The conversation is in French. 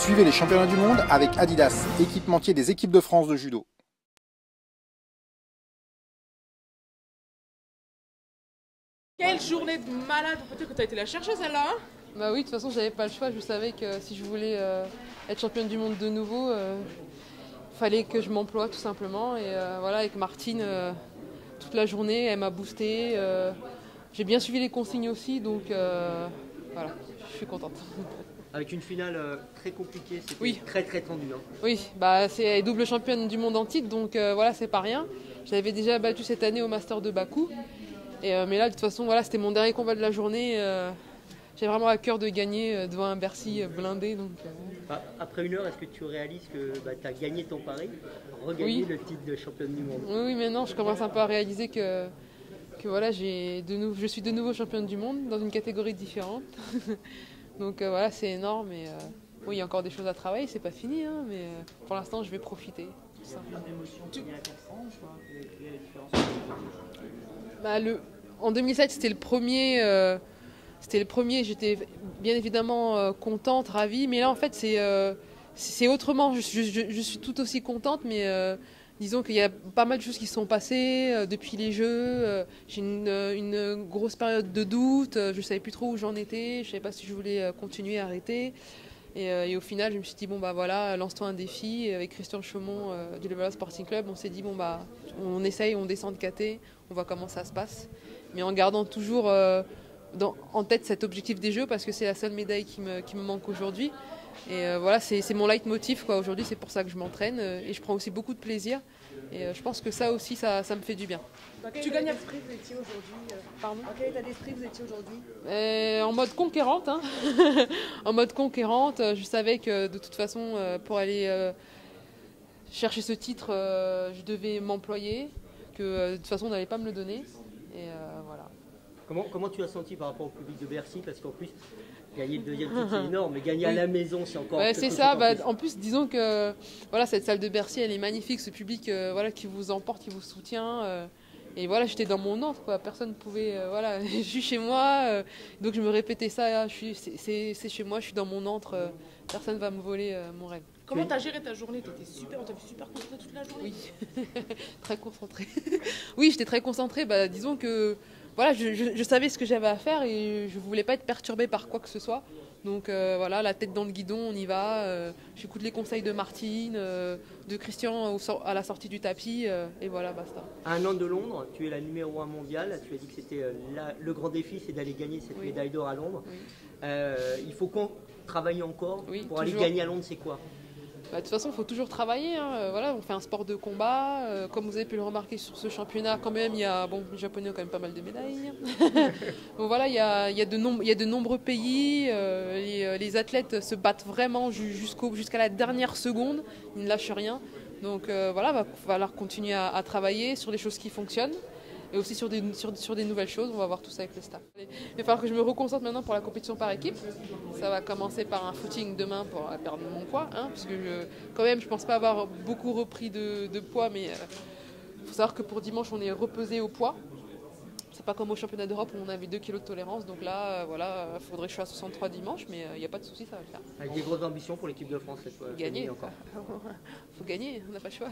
Suivez les championnats du monde avec Adidas, équipementier des équipes de France de judo. Quelle journée de malade! Peut-être que tu as été la chercher celle-là, hein? Bah oui, de toute façon, j'avais pas le choix. Je savais que si je voulais être championne du monde de nouveau, il fallait que je m'emploie tout simplement. Et voilà, avec Martine, toute la journée, elle m'a boostée. J'ai bien suivi les consignes aussi, donc voilà, je suis contente. Avec une finale très compliquée, c'était Oui. très tendu. Hein. Oui, bah c'est double championne du monde en titre, donc voilà, c'est pas rien. J'avais déjà battu cette année au Master de Bakou. Mais là, de toute façon, voilà, c'était mon dernier combat de la journée. J'ai vraiment à cœur de gagner devant un Bercy blindé. Donc, Après une heure, est-ce que tu réalises que tu as gagné ton pari, regagné le titre de championne du monde? Oui, mais non, je commence un peu à réaliser que voilà, je suis de nouveau championne du monde dans une catégorie différente. Donc voilà, c'est énorme. Et, oui, il y a encore des choses à travailler, c'est pas fini, hein, mais pour l'instant, je vais profiter. En 2007, c'était le premier. J'étais bien évidemment contente, ravie, mais là en fait c'est autrement. Je suis tout aussi contente, mais disons qu'il y a pas mal de choses qui se sont passées depuis les Jeux. J'ai une grosse période de doute, je ne savais plus trop où j'en étais, je ne savais pas si je voulais continuer, arrêter. Et au final, je me suis dit, bon bah voilà, lance-toi un défi. Et avec Christian Chaumont du Levallois Sporting Club, on s'est dit, bon bah on essaye, on descend de KT, on voit comment ça se passe. Mais en gardant toujours en tête cet objectif des Jeux, parce que c'est la seule médaille qui me manque aujourd'hui. Et voilà, c'est mon leitmotiv quoi. Aujourd'hui, c'est pour ça que je m'entraîne et je prends aussi beaucoup de plaisir. Et je pense que ça aussi, ça me fait du bien. Tu gagnes à l'esprit, vous étiez aujourd'hui? Pardon? À quel état d'esprit vous étiez aujourd'hui? En mode conquérante. Hein. En mode conquérante, je savais que de toute façon, pour aller chercher ce titre, je devais m'employer, que de toute façon, on n'allait pas me le donner. Et voilà. Comment tu as senti par rapport au public de Bercy? Parce qu'en plus, gagner le deuxième titre, c'est énorme, mais gagner à la maison, c'est encore ouais, quelque c'est chose ça. en plus. En plus, disons que voilà, cette salle de Bercy, elle est magnifique. Ce public voilà, qui vous emporte, qui vous soutient. Et voilà, j'étais dans mon antre, quoi. Personne ne pouvait. Voilà, je suis chez moi. Donc je me répétais ça. C'est chez moi, je suis dans mon antre. Personne ne va me voler mon rêve. Comment t'as géré ta journée? T'étais super, on t'a vu super concentrée toute la journée? Oui, très concentrée. Oui, j'étais très concentrée. Bah, disons que voilà, je savais ce que j'avais à faire et je voulais pas être perturbée par quoi que ce soit. Donc voilà, la tête dans le guidon, on y va. J'écoute les conseils de Martine, de Christian à la sortie du tapis, et voilà, basta. À un an de Londres, tu es la numéro 1 mondiale. Tu as dit que c'était le grand défi, c'est d'aller gagner cette médaille d'or à Londres. Oui. Il faut qu'on travaille encore pour aller gagner à Londres, c'est quoi? Bah, de toute façon, il faut toujours travailler. Hein. Voilà, on fait un sport de combat. Comme vous avez pu le remarquer sur ce championnat, quand même, les Japonais ont quand même pas mal de médailles. Donc voilà, il y a de nombreux pays. Les athlètes se battent vraiment jusqu'à la dernière seconde. Ils ne lâchent rien. Donc voilà, il va falloir continuer à travailler sur des choses qui fonctionnent. Et aussi sur des nouvelles choses, on va voir tout ça avec le staff. Il va falloir que je me reconcentre maintenant pour la compétition par équipe. Ça va commencer par un footing demain pour perdre mon poids, hein, parce que quand même je pense pas avoir beaucoup repris de poids, mais il faut savoir que pour dimanche on est repesé au poids. C'est pas comme au championnat d'Europe où on avait 2 kg de tolérance, donc là voilà, il faudrait que je sois à 63 dimanche, mais il n'y a pas de souci, ça va le faire. Avec des grosses ambitions pour l'équipe de France cette fois. Gagner, faut gagner, on n'a pas le choix.